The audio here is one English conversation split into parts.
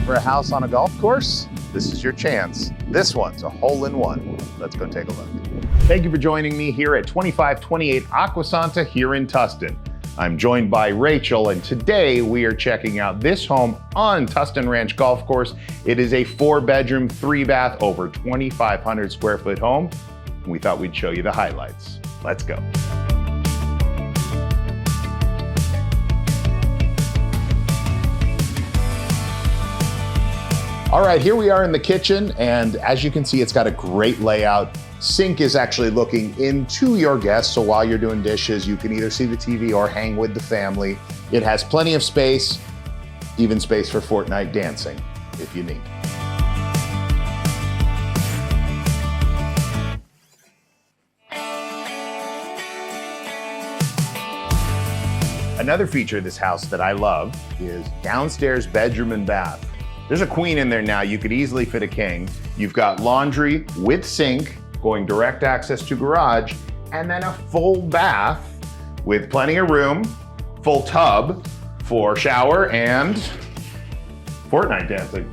Looking for a house on a golf course? This is your chance. This one's a hole-in-one. Let's go take a look. Thank you for joining me here at 2528 Aquasanta here in Tustin. I'm joined by Rachel, and today we are checking out this home on Tustin Ranch Golf Course. It is a 4-bedroom, 3-bath, over 2,500 square foot home. We thought we'd show you the highlights. Let's go. All right, here we are in the kitchen, and as you can see, it's got a great layout. Sink is actually looking into your guests, so while you're doing dishes, you can either see the TV or hang with the family. It has plenty of space, even space for Fortnite dancing, if you need. Another feature of this house that I love is downstairs bedroom and bath. There's a queen in there now. You could easily fit a king. You've got laundry with sink, going direct access to garage, and then a full bath with plenty of room, full tub for shower and Fortnite dancing.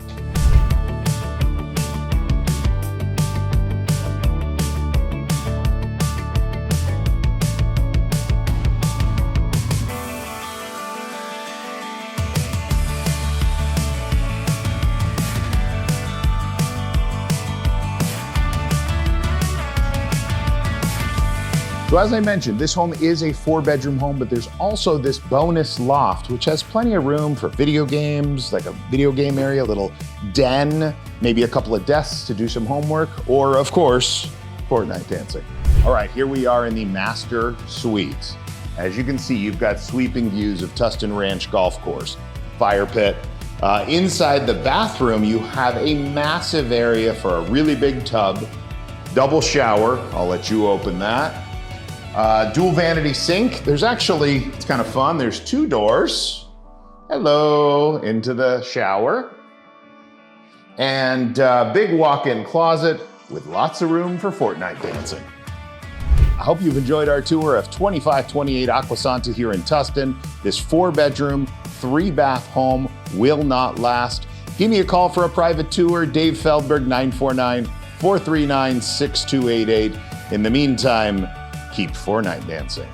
So as I mentioned, this home is a 4-bedroom home, but there's also this bonus loft, which has plenty of room for video games, like a video game area, a little den, maybe a couple of desks to do some homework, or of course, Fortnite dancing. All right, here we are in the master suite. As you can see, you've got sweeping views of Tustin Ranch Golf Course, fire pit. Inside the bathroom, you have a massive area for a really big tub, double shower. I'll let you open that. Dual vanity sink. There's actually, it's kind of fun, there's 2 doors. Hello, into the shower. And big walk-in closet with lots of room for Fortnite dancing. I hope you've enjoyed our tour of 2528 Aquasanta here in Tustin. This 4-bedroom, 3-bath home will not last. Give me a call for a private tour. Dave Feldberg, 949-439-6288. In the meantime, keep Fortnite dancing.